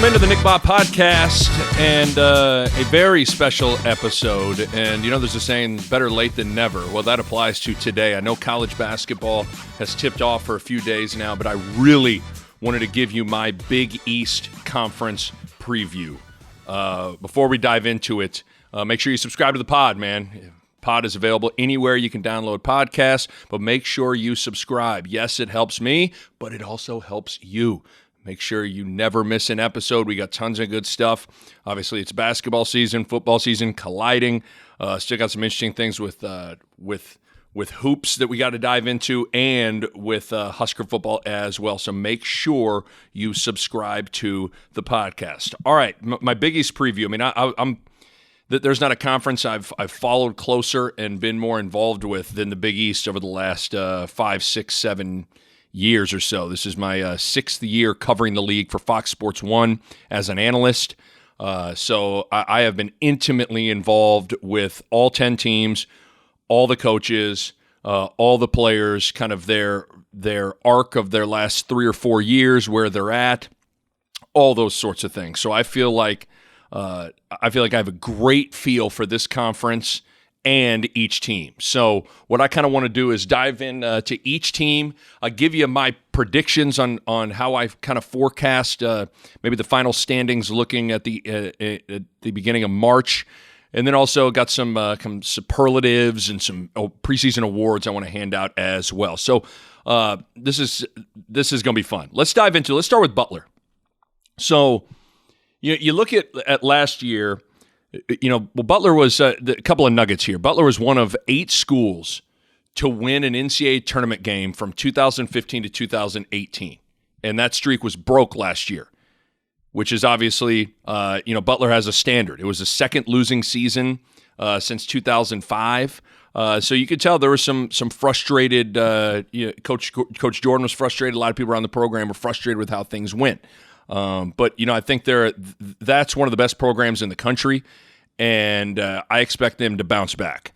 Welcome into the Nick Bob Podcast and a very special episode. And, there's a saying, better late than never. Well, that applies to today. I know college basketball has tipped off for a few days now, but I really wanted to give you my Big East Conference preview. Before we dive into it, make sure you subscribe to the pod, man. Pod is available anywhere you can download podcasts, but make sure you subscribe. Yes, it helps me, but it also helps you. Make sure you never miss an episode. We got tons of good stuff. Obviously, it's basketball season, football season, colliding. Still got some interesting things with hoops that we got to dive into, and with Husker football as well. So make sure you subscribe to the podcast. All right, my Big East preview. I'm there's not a conference I've followed closer and been more involved with than the Big East over the last 5, 6, 7 years or so. This is my sixth year covering the league for Fox Sports 1 as an analyst. So I have been intimately involved with all 10 teams, all the coaches, all the players, kind of their arc of their last 3 or 4 years, where they're at, all those sorts of things. So I feel like I have a great feel for this conference and each team. So what I kind of want to do is dive in to each team. I'll give you my predictions on how I kind of forecast maybe the final standings looking at the beginning of March. And then also got some superlatives and some preseason awards I want to hand out as well. So this is going to be fun. Let's start with Butler. So you look at last year. Butler was a couple of nuggets here. Butler was one of 8 schools to win an NCAA tournament game from 2015 to 2018. And that streak was broke last year, which is obviously, Butler has a standard. It was the second losing season since 2005. So you could tell there was some frustrated, Coach Jordan was frustrated. A lot of people around the program were frustrated with how things went. But I think that's one of the best programs in the country, and I expect them to bounce back.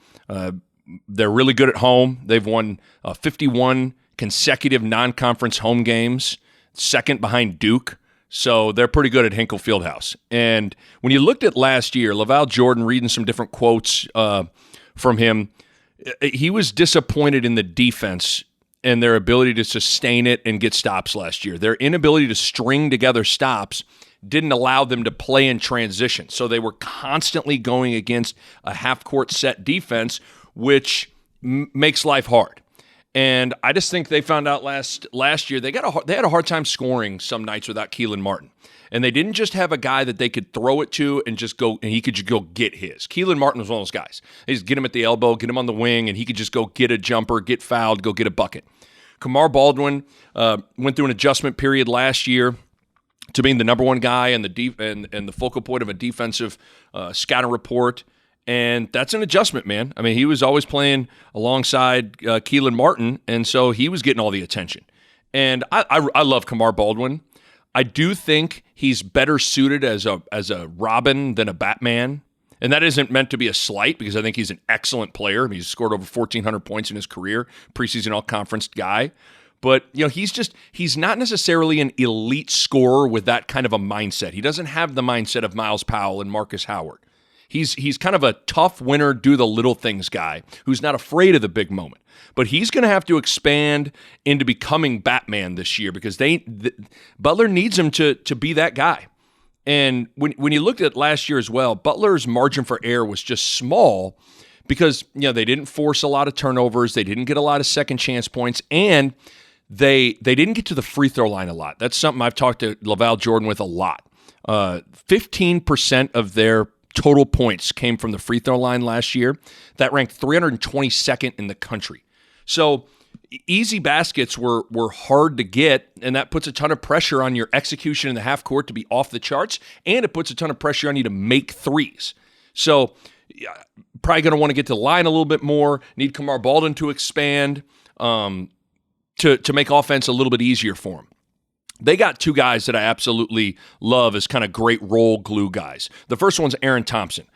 They're really good at home. They've won 51 consecutive non-conference home games, second behind Duke. So they're pretty good at Hinkle Fieldhouse. And when you looked at last year, LaVall Jordan, reading some different quotes from him, he was disappointed in the defense and their ability to sustain it and get stops last year. Their inability to string together stops didn't allow them to play in transition. So they were constantly going against a half-court set defense, which makes life hard. And I just think they found out last year they had a hard time scoring some nights without Keelan Martin. And they didn't just have a guy that they could throw it to and he could just go get his. Keelan Martin was one of those guys. They just get him at the elbow, get him on the wing, and he could just go get a jumper, get fouled, go get a bucket. Kamar Baldwin went through an adjustment period last year to being the number one guy and the focal point of a defensive scouting report. And that's an adjustment, man. I mean, he was always playing alongside Keelan Martin, and so he was getting all the attention. And I love Kamar Baldwin. I do think he's better suited as a Robin than a Batman. And that isn't meant to be a slight, because I think he's an excellent player. I mean, he's scored over 1,400 points in his career, preseason all-conference guy. But, he's not necessarily an elite scorer with that kind of a mindset. He doesn't have the mindset of Myles Powell and Marcus Howard. He's kind of a tough winner, do the little things guy who's not afraid of the big moment. But he's going to have to expand into becoming Batman this year, because Butler needs him to be that guy. And when you looked at last year as well, Butler's margin for error was just small because they didn't force a lot of turnovers, they didn't get a lot of second chance points, and they didn't get to the free throw line a lot. That's something I've talked to LaVall Jordan with a lot. 15% of their total points came from the free throw line last year. That ranked 322nd in the country. So easy baskets were hard to get, and that puts a ton of pressure on your execution in the half court to be off the charts, and it puts a ton of pressure on you to make threes. So probably going to want to get to the line a little bit more, need Kamar Baldwin to expand to make offense a little bit easier for him. They got 2 guys that I absolutely love as kind of great role glue guys. The first one's Aaron Thompson.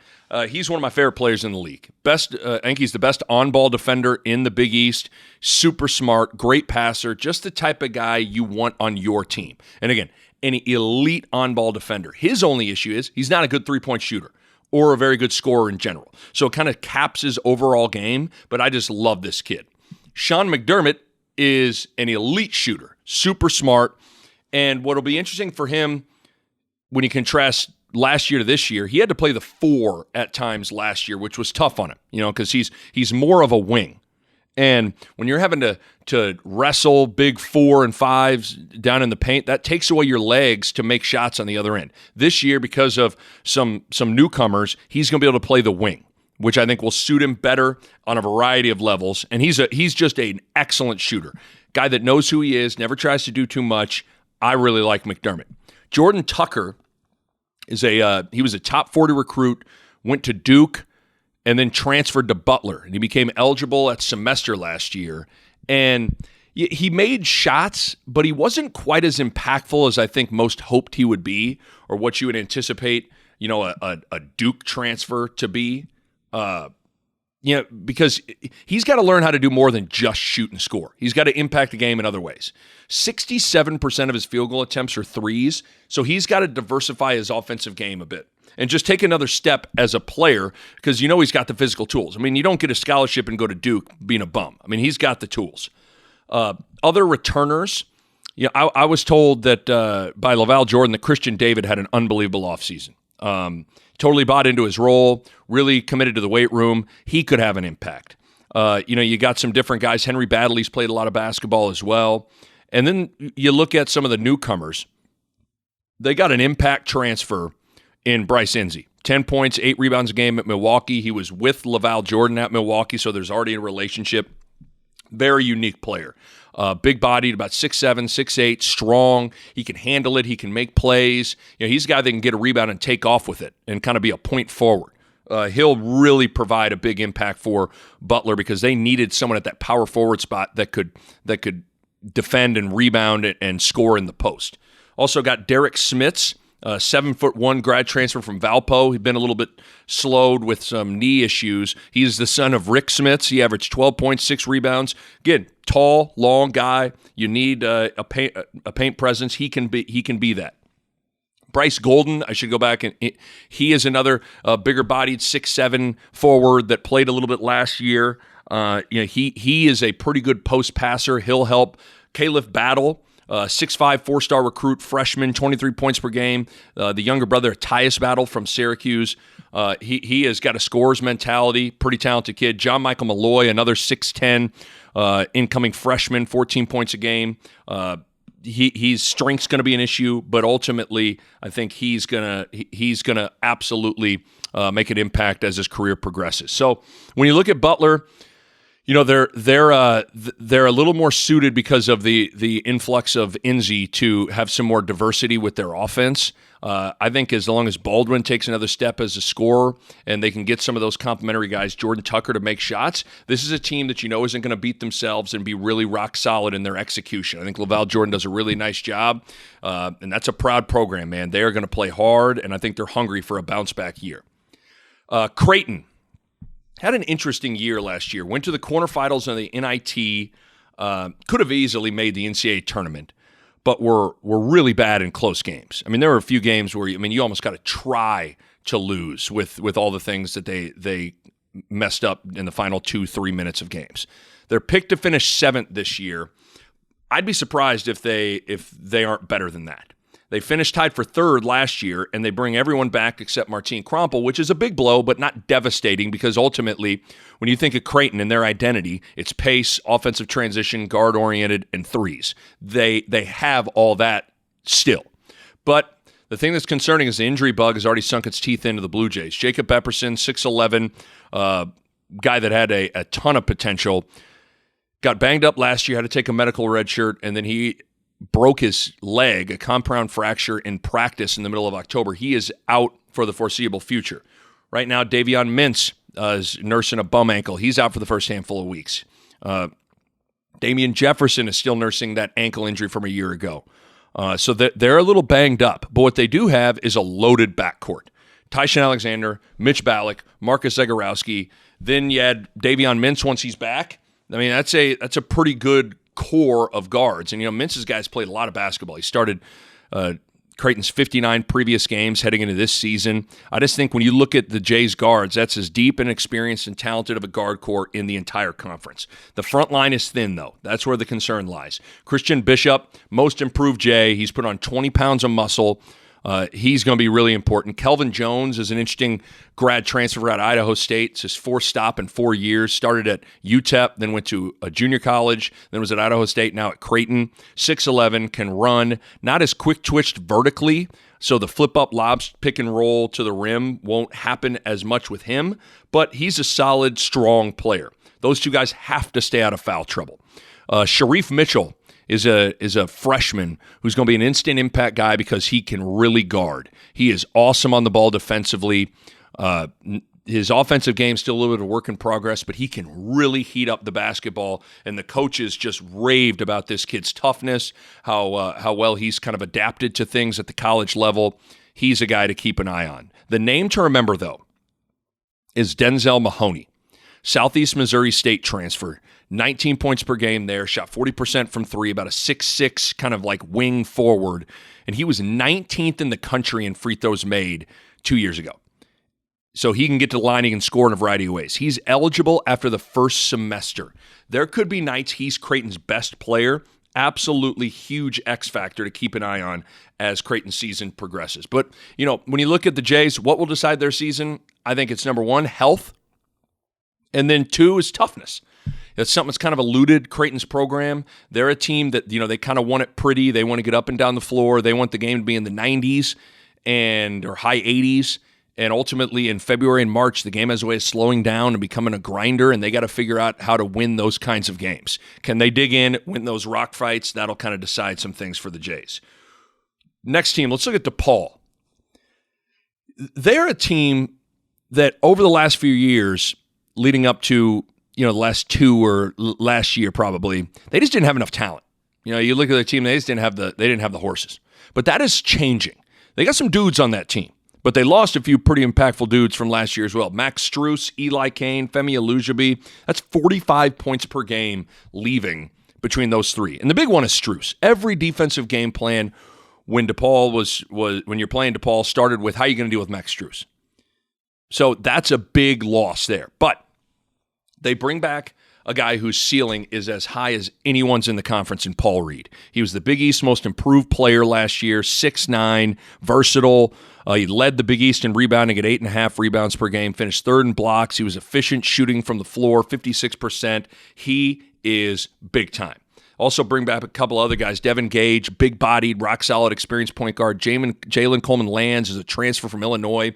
He's one of my favorite players in the league. I think he's the best on-ball defender in the Big East. Super smart, great passer, just the type of guy you want on your team. And again, an elite on-ball defender. His only issue is he's not a good three-point shooter or a very good scorer in general. So it kind of caps his overall game, but I just love this kid. Shawn Mcdermott is an elite shooter, super smart, and what'll be interesting for him when you contrast last year to this year, he had to play the 4 at times last year, which was tough on him, because he's more of a wing. And when you're having to wrestle big 4 and 5s down in the paint, that takes away your legs to make shots on the other end. This year, because of some newcomers, he's going to be able to play the wing, which I think will suit him better on a variety of levels. And he's just an excellent shooter. Guy that knows who he is, never tries to do too much. I really like McDermott. Jordan Tucker is he was a top 40 recruit, went to Duke, and then transferred to Butler. And he became eligible at semester last year. And he made shots, but he wasn't quite as impactful as I think most hoped he would be, or what you would anticipate, a Duke transfer to be. Because he's got to learn how to do more than just shoot and score. He's got to impact the game in other ways. 67% of his field goal attempts are threes, so he's got to diversify his offensive game a bit and just take another step as a player, because he's got the physical tools. I mean, you don't get a scholarship and go to Duke being a bum. I mean, he's got the tools. Other returners, I was told that by LaVall Jordan that Christian David had an unbelievable offseason. Totally bought into his role, really committed to the weight room. He could have an impact. You got some different guys. Henry Baddeley's played a lot of basketball as well. And then you look at some of the newcomers. They got an impact transfer in Bryce Enzi. 10 points, 8 rebounds a game at Milwaukee. He was with LaVall Jordan at Milwaukee, so there's already a relationship. Very unique player. Big-bodied, about 6'7", 6'8", strong. He can handle it. He can make plays. He's a guy that can get a rebound and take off with it and kind of be a point forward. He'll really provide a big impact for Butler because they needed someone at that power forward spot that could defend and rebound and score in the post. Also got Derrick Smith, 7'1" grad transfer from Valpo. He'd been a little bit slowed with some knee issues. He's the son of Rick Smits. He averaged 12 points, 6 rebounds. Again, tall, long guy. You need a paint presence. He can be that. Bryce Golden, I should go back, and he is another bigger-bodied 6'7" forward that played a little bit last year. He is a pretty good post passer. He'll help. Caleb Battle, 6'5", 4-star recruit, freshman, 23 points per game. The younger brother, Tyus Battle from Syracuse. He has got a scorer's mentality, pretty talented kid. John Michael Malloy, another 6'10", incoming freshman, 14 points a game. His strength's going to be an issue, but ultimately, I think he's gonna absolutely make an impact as his career progresses. So when you look at Butler, they're a little more suited because of the influx of Enzi to have some more diversity with their offense. I think as long as Baldwin takes another step as a scorer and they can get some of those complementary guys, Jordan Tucker, to make shots, this is a team that isn't going to beat themselves and be really rock solid in their execution. I think LaVall Jordan does a really nice job, and that's a proud program, man. They are going to play hard, and I think they're hungry for a bounce-back year. Creighton had an interesting year last year. Went to the quarterfinals of the NIT. Could have easily made the NCAA tournament, but were really bad in close games. I mean, there were a few games where you almost got to try to lose with all the things that they messed up in the final 2-3 minutes of games. They're picked to finish 7th this year. I'd be surprised if they aren't better than that. They finished tied for 3rd last year, and they bring everyone back except Martine Krompel, which is a big blow, but not devastating because ultimately, when you think of Creighton and their identity, it's pace, offensive transition, guard-oriented, and threes. They have all that still. But the thing that's concerning is the injury bug has already sunk its teeth into the Blue Jays. Jacob Epperson, 6'11", guy that had a ton of potential, got banged up last year, had to take a medical red shirt, and then he broke his leg, a compound fracture in practice in the middle of October. He is out for the foreseeable future. Right now, Davion Mintz is nursing a bum ankle. He's out for the first handful of weeks. Damian Jefferson is still nursing that ankle injury from a year ago. So they're a little banged up. But what they do have is a loaded backcourt. Tyshawn Alexander, Mitch Ballack, Marcus Zagorowski. Then you add Davion Mintz once he's back. I mean, that's a pretty good core of guards. And, Mintz's guys played a lot of basketball. He started Creighton's 59 previous games heading into this season. I just think when you look at the Jays guards, that's as deep and experienced and talented of a guard core in the entire conference. The front line is thin, though. That's where the concern lies. Christian Bishop, most improved Jay. He's put on 20 pounds of muscle. He's going to be really important. Kelvin Jones is an interesting grad transfer out of Idaho State. It's his fourth stop in 4 years. Started at UTEP, then went to a junior college, then was at Idaho State, now at Creighton. 6'11", can run, not as quick-twitched vertically, so the flip-up lobs pick and roll to the rim won't happen as much with him, but he's a solid, strong player. Those two guys have to stay out of foul trouble. Sharif Mitchell is a freshman who's going to be an instant impact guy because he can really guard. He is awesome on the ball defensively. His offensive game's still a little bit of work in progress, but he can really heat up the basketball, and the coaches just raved about this kid's toughness, how well he's kind of adapted to things at the college level. He's a guy to keep an eye on. The name to remember, though, is Denzel Mahoney, Southeast Missouri State transfer. 19 points per game there, shot 40% from three, about a 6'6", kind of like wing forward. And he was 19th in the country in free throws made 2 years ago. So he can get to the line, he can score in a variety of ways. He's eligible after the first semester. There could be nights he's Creighton's best player. Absolutely huge X factor to keep an eye on as Creighton's season progresses. But, you know, when you look at the Jays, what will decide their season? I think it's number one, health. And then two is toughness. It's something that's kind of eluded Creighton's program. They're a team that, you know, they kind of want it pretty. They want to get up and down the floor. They want the game to be in the 90s or high 80s. And ultimately, in February and March, the game has a way of slowing down and becoming a grinder, and they got to figure out how to win those kinds of games. Can they dig in, win those rock fights? That'll kind of decide some things for the Jays. Next team, let's look at DePaul. They're a team that over the last few years, leading up to, you know, the last two or last year probably, they just didn't have enough talent. You know, you look at their team, they didn't have the horses. But that is changing. They got some dudes on that team, but they lost a few pretty impactful dudes from last year as well. Max Strus, Eli Kane, Femi Alujabi. That's 45 points per game leaving between those three. And the big one is Strus. Every defensive game plan when DePaul was when you're playing DePaul started with how are you going to deal with Max Strus. So that's a big loss there. But they bring back a guy whose ceiling is as high as anyone's in the conference in Paul Reid. He was the Big East most improved player last year, 6'9", versatile. He led the Big East in rebounding at 8.5 rebounds per game, finished third in blocks. He was efficient shooting from the floor, 56%. He is big time. Also bring back a couple other guys. Devin Gage, big-bodied, rock-solid, experienced point guard. Jalen Coleman-Lands is a transfer from Illinois.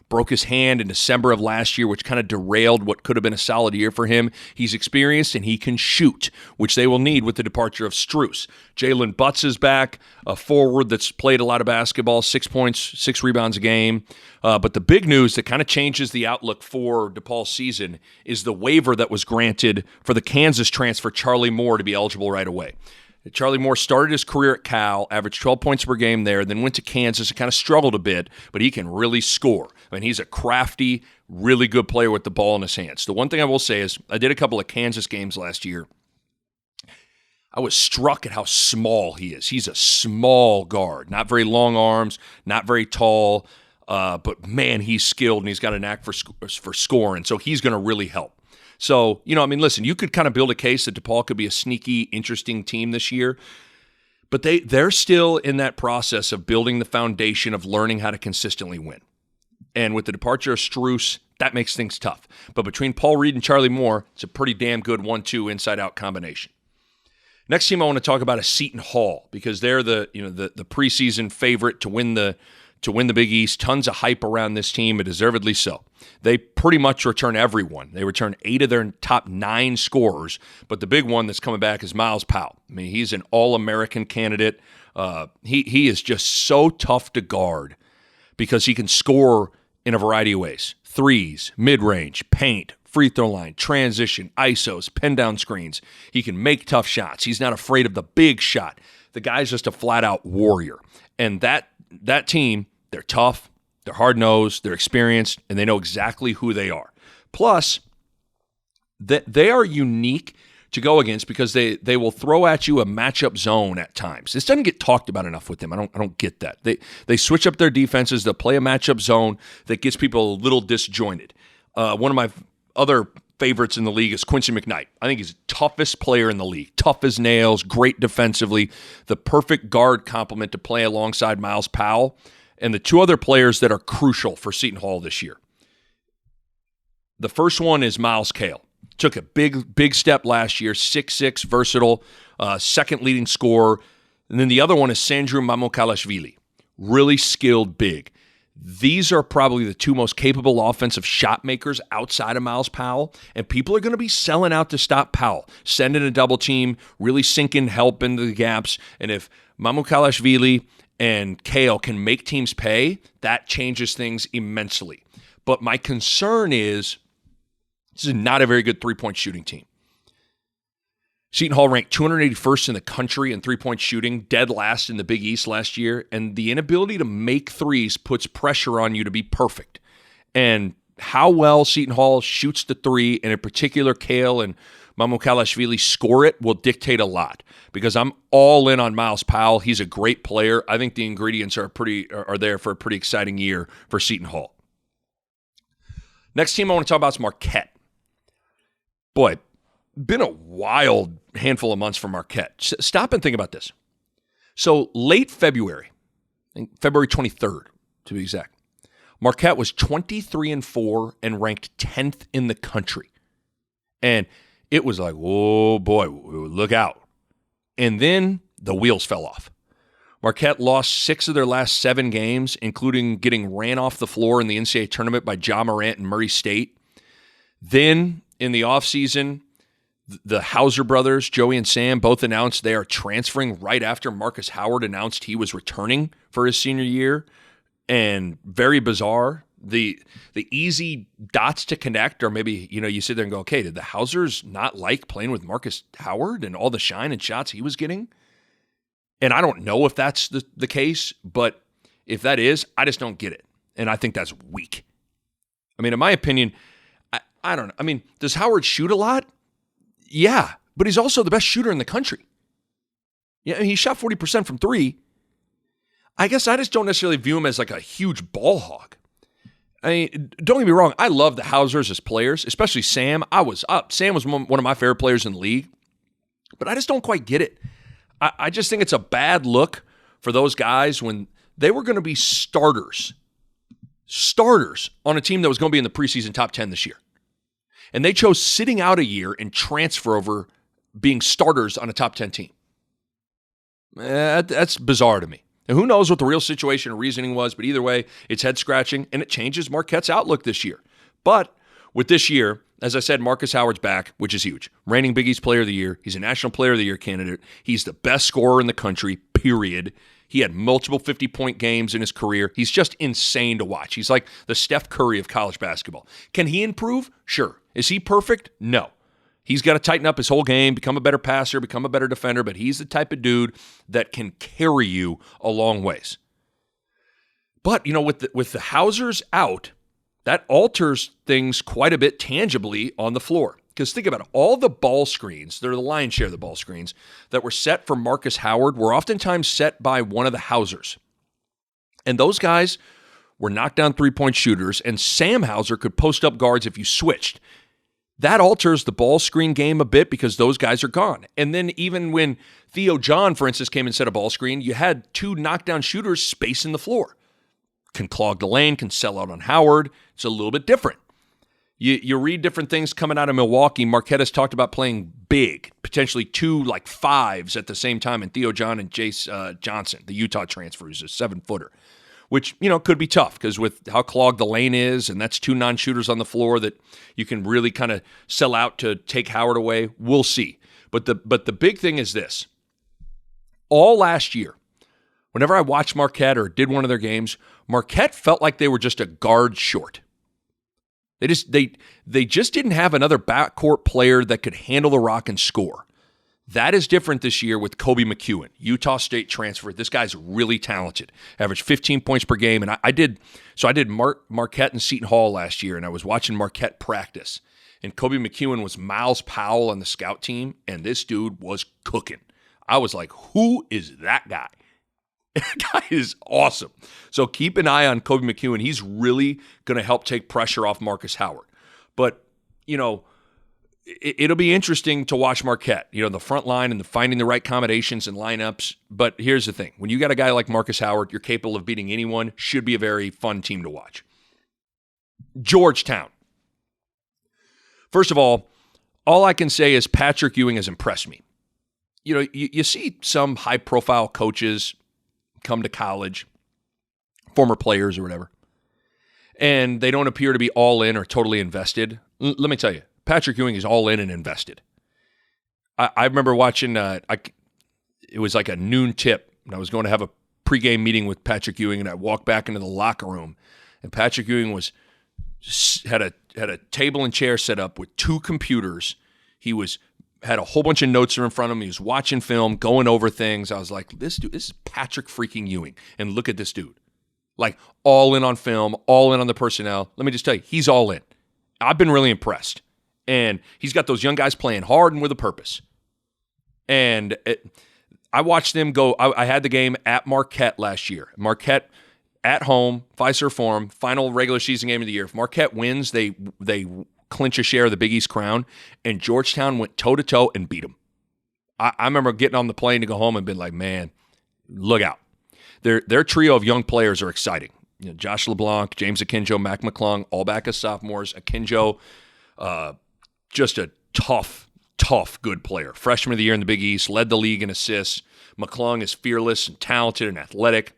Broke his hand in December of last year, which kind of derailed what could have been a solid year for him. He's experienced and he can shoot, which they will need with the departure of Strus. Jalen Butts is back, a forward that's played a lot of basketball, 6 points, 6 rebounds a game. But the big news that kind of changes the outlook for DePaul's season is the waiver that was granted for the Kansas transfer Charlie Moore to be eligible right away. Charlie Moore started his career at Cal, averaged 12 points per game there, then went to Kansas and kind of struggled a bit, but he can really score. I mean, he's a crafty, really good player with the ball in his hands. The one thing I will say is I did a couple of Kansas games last year. I was struck at how small he is. He's a small guard, not very long arms, not very tall, but man, he's skilled and he's got a knack for scoring, so he's going to really help. So, you know, I mean, listen, you could kind of build a case that DePaul could be a sneaky, interesting team this year, but they're still in that process of building the foundation of learning how to consistently win. And with the departure of Strus, that makes things tough. But between Paul Reid and Charlie Moore, it's a pretty damn good 1-2 inside-out combination. Next team I want to talk about is Seton Hall because they're the preseason favorite to win the Big East. Tons of hype around this team, and deservedly so. They pretty much return everyone. They return 8 of their top 9 scorers, but the big one that's coming back is Myles Powell. I mean, he's an All-American candidate. He is just so tough to guard because he can score in a variety of ways. Threes, mid-range, paint, free throw line, transition, ISOs, pin-down screens. He can make tough shots. He's not afraid of the big shot. The guy's just a flat-out warrior. And that team, they're tough, they're hard-nosed, they're experienced, and they know exactly who they are. Plus, they are unique to go against because they will throw at you a matchup zone at times. This doesn't get talked about enough with them. I don't get that. They switch up their defenses. They'll play a matchup zone that gets people a little disjointed. One of my other favorites in the league is Quincy Mcknight. I think he's the toughest player in the league. Tough as nails, great defensively, the perfect guard complement to play alongside Myles Powell, and the two other players that are crucial for Seton Hall this year. The first one is Myles Powell. Took a big step last year, 6'6", versatile, second leading scorer. And then the other one is Sandru Mamukalashvili, really skilled big. These are probably the two most capable offensive shot makers outside of Myles Powell, and people are going to be selling out to stop Powell, sending a double team, really sinking help into the gaps. And if Mamukalashvili and Kale can make teams pay, that changes things immensely. But my concern is this is not a very good three-point shooting team. Seton Hall ranked 281st in the country in three-point shooting, dead last in the Big East last year, and the inability to make threes puts pressure on you to be perfect. And how well Seton Hall shoots the three, and in particular Kale and Mamukalashvili score it, will dictate a lot. Because I'm all in on Myles Powell. He's a great player. I think the ingredients are there for a pretty exciting year for Seton Hall. Next team I want to talk about is Marquette. Boy, been a wild handful of months for Marquette. Stop and think about this. So late February, I think February 23rd to be exact, Marquette was 23-4 and ranked 10th in the country. And it was like, oh boy, look out. And then the wheels fell off. Marquette lost 6 of their last 7 games, including getting ran off the floor in the NCAA tournament by Ja Morant and Murray State. Then in the offseason, the Hauser brothers, Joey and Sam, both announced they are transferring right after Marcus Howard announced he was returning for his senior year. And very bizarre. The easy dots to connect, or maybe, you sit there and go, okay, did the Hausers not like playing with Marcus Howard and all the shine and shots he was getting? And I don't know if that's the case, but if that is, I just don't get it. And I think that's weak. I mean, in my opinion, I don't know. I mean, does Howard shoot a lot? Yeah, but he's also the best shooter in the country. Yeah, he shot 40% from three. I guess I just don't necessarily view him as like a huge ball hog. I mean, don't get me wrong. I love the Hausers as players, especially Sam. Sam was one of my favorite players in the league, but I just don't quite get it. I just think it's a bad look for those guys when they were going to be starters on a team that was going to be in the preseason top 10 this year. And they chose sitting out a year and transfer over being starters on a top 10 team. That's bizarre to me. And who knows what the real situation or reasoning was, but either way, it's head-scratching, and it changes Marquette's outlook this year. But with this year, as I said, Marcus Howard's back, which is huge. Reigning Big East Player of the Year. He's a National Player of the Year candidate. He's the best scorer in the country, period. He had multiple 50-point games in his career. He's just insane to watch. He's like the Steph Curry of college basketball. Can he improve? Sure. Is he perfect? No. He's got to tighten up his whole game, become a better passer, become a better defender, but he's the type of dude that can carry you a long ways. But, with the Hausers out, that alters things quite a bit tangibly on the floor. Because think about it, all the ball screens, they're the lion's share of the ball screens, that were set for Marcus Howard were oftentimes set by one of the Hausers. And those guys were knockdown three-point shooters, and Sam Hauser could post up guards if you switched. That alters the ball screen game a bit because those guys are gone. And then even when Theo John, for instance, came and set a ball screen, you had 2 knockdown shooters spacing the floor. Can clog the lane, can sell out on Howard. It's a little bit different. You read different things coming out of Milwaukee. Marquette has talked about playing big, potentially 2 5s at the same time, and Theo John and Jace Johnson, the Utah transfer, who's a 7-footer. Which, could be tough because with how clogged the lane is, and that's 2 non-shooters on the floor that you can really kind of sell out to take Howard away. We'll see. But the big thing is this. All last year, whenever I watched Marquette or did one of their games, Marquette felt like they were just a guard short. They just didn't have another backcourt player that could handle the rock and score. That is different this year with Kobe Mcewen, Utah State transfer. This guy's really talented. Averaged 15 points per game. And I did Marquette and Seton Hall last year, and I was watching Marquette practice. And Kobe Mcewen was Myles Powell on the scout team, and this dude was cooking. I was like, who is that guy? That guy is awesome. So keep an eye on Kobe Mcewen. He's really going to help take pressure off Marcus Howard. But, it'll be interesting to watch Marquette, the front line and finding the right combinations and lineups. But here's the thing. When you got a guy like Marcus Howard, you're capable of beating anyone. Should be a very fun team to watch. Georgetown. First of all I can say is Patrick Ewing has impressed me. You see some high-profile coaches come to college, former players or whatever, and they don't appear to be all in or totally invested. Let me tell you, Patrick Ewing is all in and invested. I remember watching, it was like a noon tip, and I was going to have a pregame meeting with Patrick Ewing, and I walked back into the locker room, and Patrick Ewing had a table and chair set up with 2 computers. He had a whole bunch of notes in front of him. He was watching film, going over things. I was like, this is Patrick freaking Ewing. And look at this dude. Like, all in on film, all in on the personnel. Let me just tell you, he's all in. I've been really impressed. And he's got those young guys playing hard and with a purpose. And I watched them go. I had the game at Marquette last year. Marquette at home, Fiserv Forum, final regular season game of the year. If Marquette wins, they clinch a share of the Big East crown, and Georgetown went toe-to-toe and beat them. I remember getting on the plane to go home and being like, man, look out. Their trio of young players are exciting. Josh LeBlanc, James Akinjo, Mac McClung, all back as sophomores. Akinjo, just a tough, good player. Freshman of the year in the Big East, led the league in assists. McClung is fearless and talented and athletic.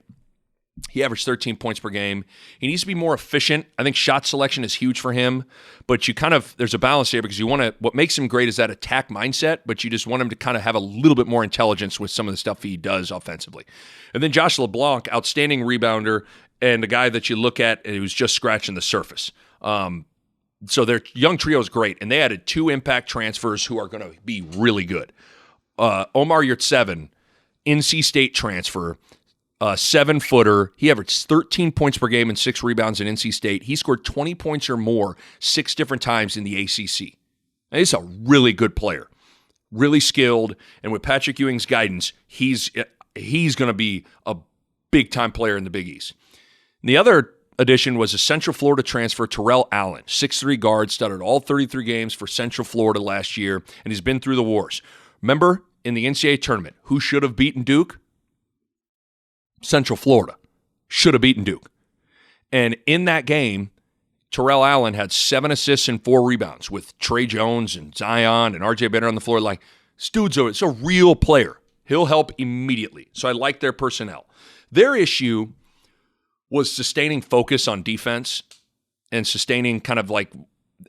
He averaged 13 points per game. He needs to be more efficient. I think shot selection is huge for him, but there's a balance here because what makes him great is that attack mindset, but you just want him to kind of have a little bit more intelligence with some of the stuff he does offensively. And then Josh LeBlanc, outstanding rebounder, and the guy that you look at who's just scratching the surface. So their young trio is great, and they added 2 impact transfers who are going to be really good. Omar Yurtseven, NC State transfer, 7-footer. He averaged 13 points per game and 6 rebounds in NC State. He scored 20 points or more 6 different times in the ACC. Now, he's a really good player, really skilled, and with Patrick Ewing's guidance, he's going to be a big-time player in the Big East. And the other addition was a Central Florida transfer, Terrell Allen, 6'3" guard, started all 33 games for Central Florida last year, and he's been through the wars. Remember, in the NCAA tournament, who should have beaten Duke? Central Florida should have beaten Duke. And in that game, Terrell Allen had 7 assists and 4 rebounds with Trey Jones and Zion and RJ Bennett on the floor. Like, this dude's it's a real player. He'll help immediately. So I like their personnel. Their issue was sustaining focus on defense and sustaining kind of like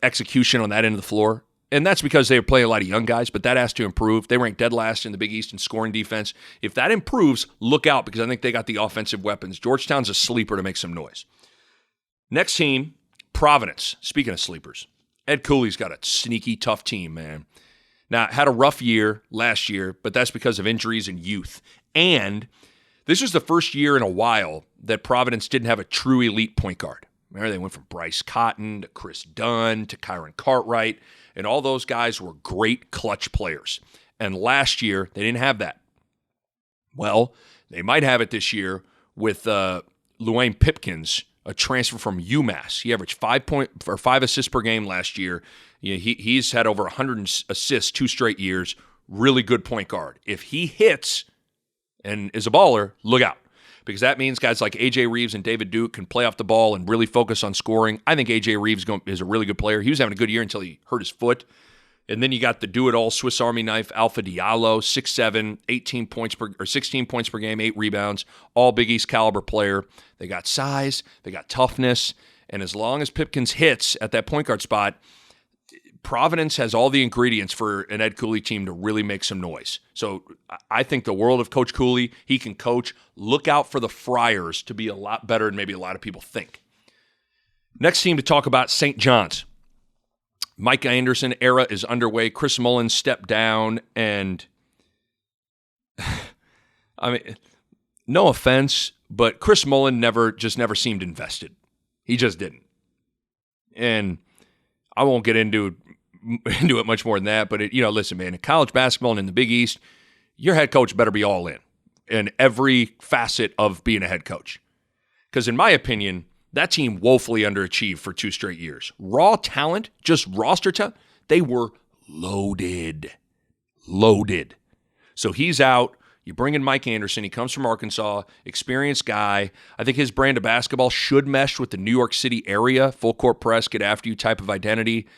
execution on that end of the floor. And that's because they were playing a lot of young guys, but that has to improve. They ranked dead last in the Big East in scoring defense. If that improves, look out because I think they got the offensive weapons. Georgetown's a sleeper to make some noise. Next team, Providence. Speaking of sleepers, Ed Cooley's got a sneaky, tough team, man. Now, had a rough year last year, but that's because of injuries and youth. And this was the first year in a while that Providence didn't have a true elite point guard. Remember, they went from Bryce Cotton to Chris Dunn to Kyron Cartwright, and all those guys were great clutch players. And last year, they didn't have that. Well, they might have it this year with Luan Pipkins, a transfer from UMass. He averaged 5 assists per game last year. He's had over 100 assists 2 straight years. Really good point guard. If he hits and is a baller, look out. Because that means guys like A.J. Reeves and David Duke can play off the ball and really focus on scoring. I think A.J. Reeves is a really good player. He was having a good year until he hurt his foot. And then you got the do-it-all Swiss Army knife, Alpha Diallo, 6'7", 16 points per game, 8 rebounds, all Big East caliber player. They got size, they got toughness, and as long as Pipkins hits at that point guard spot, Providence has all the ingredients for an Ed Cooley team to really make some noise. So I think the world of Coach Cooley, he can coach. Look out for the Friars to be a lot better than maybe a lot of people think. Next team to talk about, St. John's. Micah Anderson era is underway. Chris Mullins stepped down, and I mean, no offense, but Chris Mullin never seemed invested. He just didn't. And I won't get into into it much more than that. But, listen, man, in college basketball and in the Big East, your head coach better be all in every facet of being a head coach. Because in my opinion, that team woefully underachieved for 2 straight years. Raw talent, just roster talent, they were loaded. So he's out. You bring in Mike Anderson. He comes from Arkansas, experienced guy. I think his brand of basketball should mesh with the New York City area, full court press, get after you type of identity.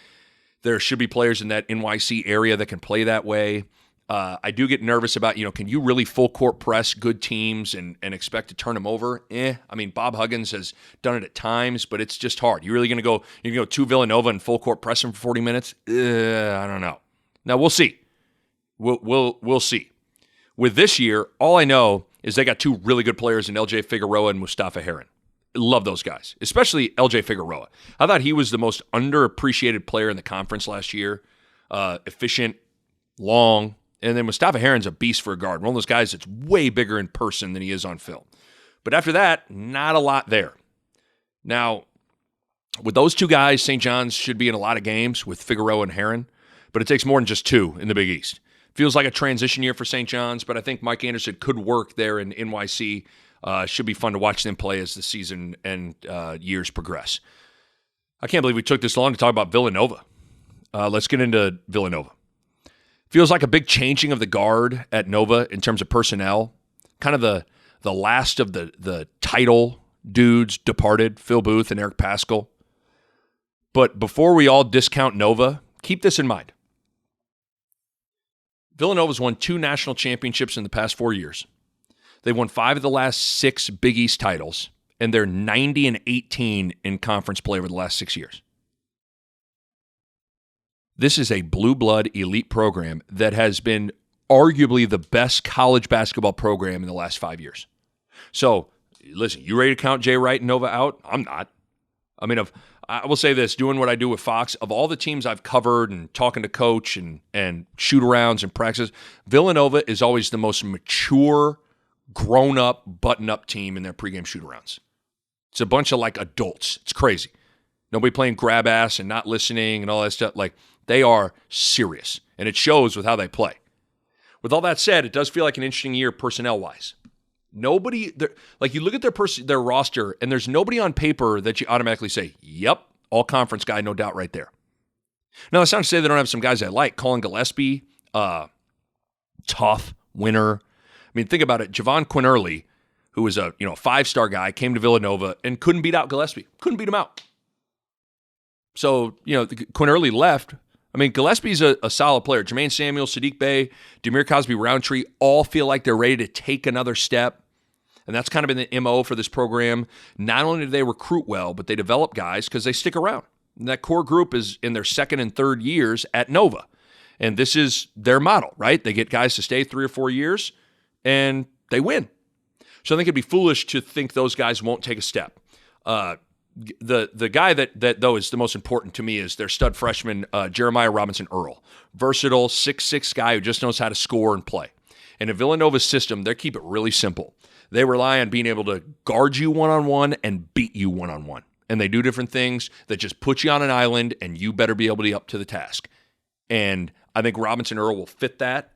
There should be players in that NYC area that can play that way. I do get nervous about, can you really full court press good teams and expect to turn them over? I mean, Bob Huggins has done it at times, but it's just hard. You're going to go to Villanova and full court press them for 40 minutes? I don't know. Now we'll see. We'll see. With this year, all I know is they got 2 really good players in LJ Figueroa and Mustafa Heron. Love those guys, especially LJ Figueroa. I thought he was the most underappreciated player in the conference last year. Efficient, long. And then Mustafa Heron's a beast for a guard. One of those guys that's way bigger in person than he is on film. But after that, not a lot there. Now, with those 2 guys, St. John's should be in a lot of games with Figueroa and Heron, but it takes more than just 2 in the Big East. Feels like a transition year for St. John's, but I think Mike Anderson could work there in NYC. Should be fun to watch them play as the season and years progress. I can't believe we took this long to talk about Villanova. Let's get into Villanova. Feels like a big changing of the guard at Nova in terms of personnel. Kind of the last of the title dudes departed, Phil Booth and Eric Paschal. But before we all discount Nova, keep this in mind. Villanova's won 2 national championships in the past 4 years. They've won 5 of the last 6 Big East titles, and they're 90-18 in conference play over the last 6 years. This is a blue blood elite program that has been arguably the best college basketball program in the last 5 years. So, listen, you ready to count Jay Wright and Nova out? I'm not. I mean, I will say this, doing what I do with Fox, of all the teams I've covered and talking to coach and shoot-arounds and practices, Villanova is always the most mature, grown-up, button-up team in their pregame shoot-arounds. It's a bunch of, adults. It's crazy. Nobody playing grab ass and not listening and all that stuff. They are serious, and it shows with how they play. With all that said, it does feel like an interesting year personnel-wise. Nobody, you look at their roster, and there's nobody on paper that you automatically say, yep, all-conference guy, no doubt right there. Now, that's not to say they don't have some guys I like. Colin Gillespie, tough, winner. I memean, think about it. Javon Quinerly, who was a 5-star guy, came to Villanova and couldn't beat out Gillespie. Couldn't beat him out. So, Quinerly left. I mean, Gillespie's a solid player. Jermaine Samuel, Sadiq Bey, Demir Cosby-Roundtree all feel like they're ready to take another step. And that's kind of been the MO for this program. Not only do they recruit well, but they develop guys because they stick around. And that core group is in their 2nd and 3rd years at Nova. And this is their model, right? They get guys to stay 3 or 4 years, and they win. So I think it'd be foolish to think those guys won't take a step. The guy that though is the most important to me is their stud freshman, Jeremiah Robinson Earl. Versatile, 6'6" guy who just knows how to score and play. And in Villanova's system, they keep it really simple. They rely on being able to guard you one-on-one and beat you one-on-one. And they do different things that just put you on an island, and you better be able to be up to the task. And I think Robinson Earl will fit that.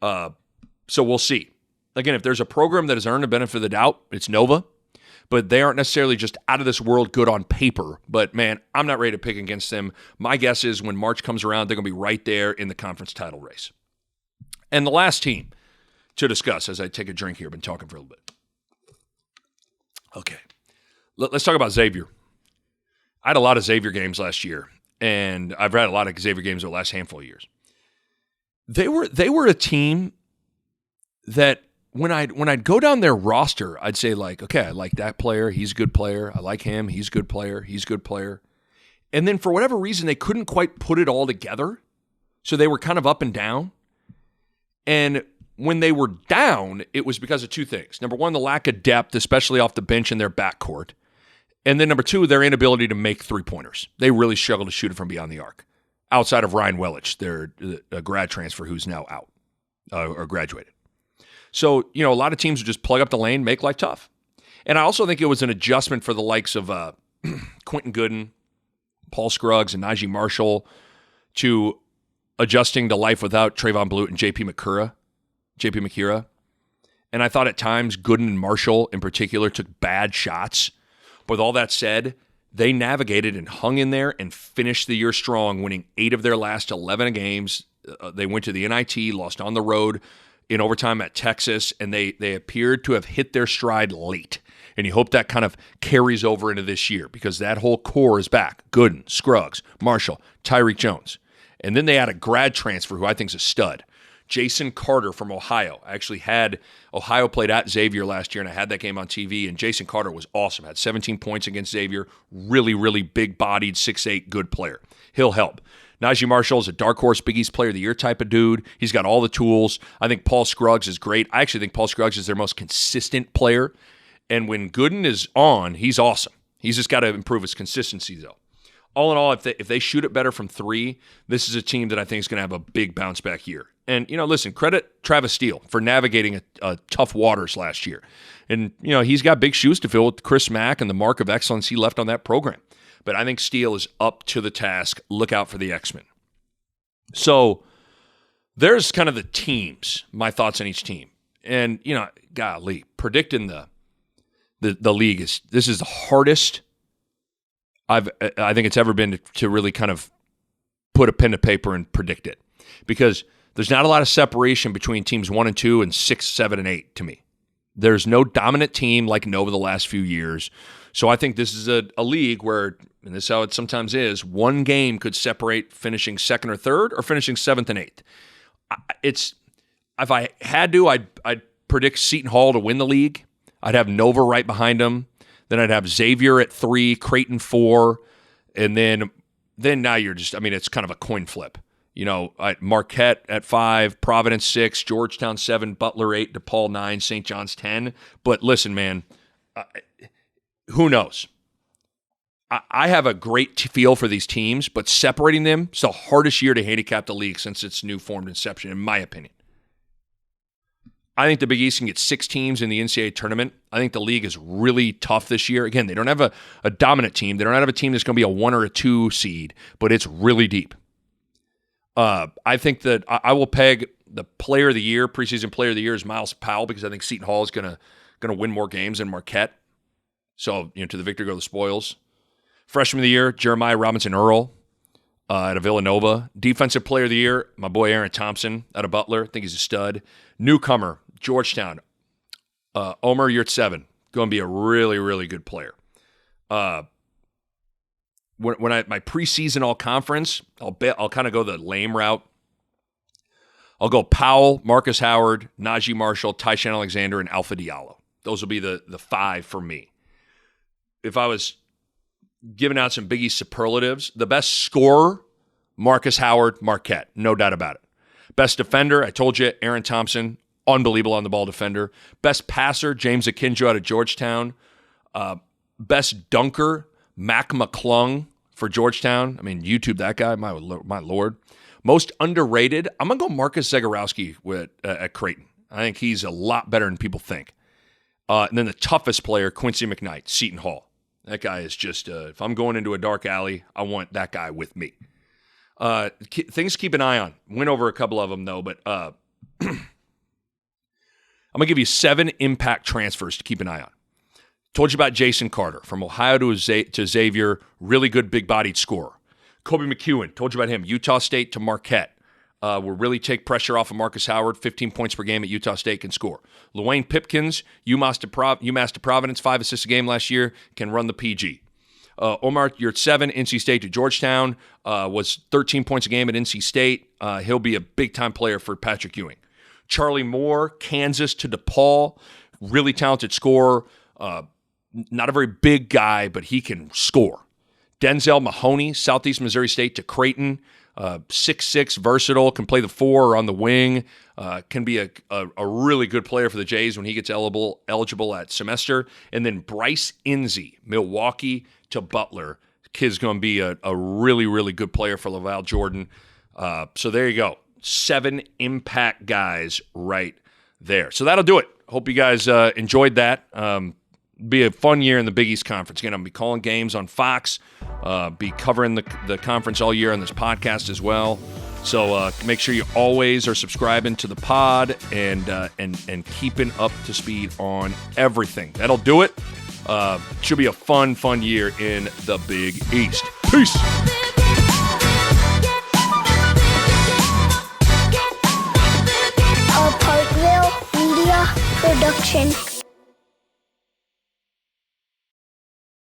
So we'll see. Again, if there's a program that has earned the benefit of the doubt, it's Nova. But they aren't necessarily just out of this world good on paper. But, man, I'm not ready to pick against them. My guess is when March comes around, they're going to be right there in the conference title race. And the last team to discuss as I take a drink here. I've been talking for a little bit. Okay. Let's talk about Xavier. I had a lot of Xavier games last year, and I've had a lot of Xavier games over the last handful of years. They were a team that when I'd go down their roster, I'd say, okay, I like that player. He's a good player. I like him. He's a good player. He's a good player. And then for whatever reason, they couldn't quite put it all together. So they were kind of up and down. And when they were down, it was because of 2 things. Number one, the lack of depth, especially off the bench in their backcourt. And then number 2, their inability to make 3-pointers. They really struggled to shoot it from beyond the arc. Outside of Ryan Wellich, their grad transfer who's now out or graduated. So, a lot of teams would just plug up the lane, make life tough. And I also think it was an adjustment for the likes of Quentin Gooden, Paul Scruggs, and Najee Marshall to adjusting to life without Trayvon Blute and JP Macura. And I thought at times Gooden and Marshall in particular took bad shots. But with all that said, they navigated and hung in there and finished the year strong, winning 8 of their last 11 games. They went to the NIT, lost on the road in overtime at Texas, and they appeared to have hit their stride late. And you hope that kind of carries over into this year because that whole core is back. Gooden, Scruggs, Marshall, Tyreek Jones. And then they had a grad transfer who I think is a stud. Jason Carter from Ohio. I actually had Ohio played at Xavier last year, and I had that game on TV, and Jason Carter was awesome. Had 17 points against Xavier. Really, really big-bodied, 6'8", good player. He'll help. Najee Marshall is a dark horse Big East Player of the Year type of dude. He's got all the tools. I think Paul Scruggs is great. I actually think Paul Scruggs is their most consistent player. And when Gooden is on, he's awesome. He's just got to improve his consistency, though. All in all, if they shoot it better from 3, this is a team that I think is going to have a big bounce-back year. And, listen, credit Travis Steele for navigating a tough waters last year. And, he's got big shoes to fill with Chris Mack and the mark of excellence he left on that program. But I think Steele is up to the task. Look out for the X-Men. So there's kind of the teams, my thoughts on each team. And, golly, predicting the league this is the hardest I think it's ever been to really kind of put a pen to paper and predict it. Because there's not a lot of separation between teams 1 and 2 and 6, 7, and 8 to me. There's no dominant team like Nova the last few years. So I think this is a league where, and this is how it sometimes is, one game could separate finishing 2nd or 3rd or finishing 7th and 8th. If I had to, I'd predict Seton Hall to win the league. I'd have Nova right behind them. Then I'd have Xavier at 3, Creighton 4, and then now you're just, it's kind of a coin flip. Marquette at 5, Providence 6, Georgetown 7, Butler 8, DePaul 9, St. John's 10. But listen, man, who knows? I have a great feel for these teams, but separating them is the hardest year to handicap the league since its new formed inception, in my opinion. I think the Big East can get 6 teams in the NCAA tournament. I think the league is really tough this year. Again, they don't have a dominant team. They don't have a team that's going to be a 1 or a 2 seed, but it's really deep. I think that I will peg the player of the year, preseason player of the year, is Myles Powell because I think Seton Hall is going to win more games than Marquette. So, to the victor go the spoils. Freshman of the year, Jeremiah Robinson-Earl out of Villanova. Defensive player of the year, my boy Aaron Thompson out of Butler. I think he's a stud. Newcomer, Georgetown. Omer Yurtseven, going to be a really, really good player. When my preseason all-conference, I'll kind of go the lame route. I'll go Powell, Marcus Howard, Najee Marshall, Tyshawn Alexander, and Alpha Diallo. Those will be the 5 for me. If I was giving out some Big East superlatives, the best scorer, Marcus Howard, Marquette. No doubt about it. Best defender, I told you, Aaron Thompson. Unbelievable on-the-ball defender. Best passer, James Akinjo out of Georgetown. Best dunker, Mac McClung for Georgetown. YouTube that guy, my Lord. Most underrated, I'm going to go Marcus Zagorowski at Creighton. I think he's a lot better than people think. And then the toughest player, Quincy Mcknight, Seton Hall. That guy is just, if I'm going into a dark alley, I want that guy with me. Things to keep an eye on. Went over a couple of them, though, but I'm going to give you 7 impact transfers to keep an eye on. Told you about Jason Carter from Ohio to Xavier, really good big-bodied scorer. Kobe Mcewen, told you about him, Utah State to Marquette. Will really take pressure off of Marcus Howard, 15 points per game at Utah State, can score. Luan Pipkins, UMass to Providence, 5 assists a game last year, can run the PG. Omer Yurtseven, NC State to Georgetown, was 13 points a game at NC State. He'll be a big-time player for Patrick Ewing. Charlie Moore, Kansas to DePaul, really talented scorer. Not a very big guy, but he can score. Denzel Mahoney, Southeast Missouri State to Creighton, 6'6", versatile, can play the 4 or on the wing, can be a really good player for the Jays when he gets eligible at semester. And then Bryce Enzi, Milwaukee to Butler. Kid's going to be a really, really good player for Laval Jordan. So there you go. 7 impact guys right there. So that'll do it. Hope you guys enjoyed that. be a fun year in the Big East Conference. Again, I'm going to be calling games on Fox, be covering the conference all year on this podcast as well. So make sure you always are subscribing to the pod and keeping up to speed on everything. That'll do it. Should be a fun year in the Big East. Peace. A Parkville Media Production.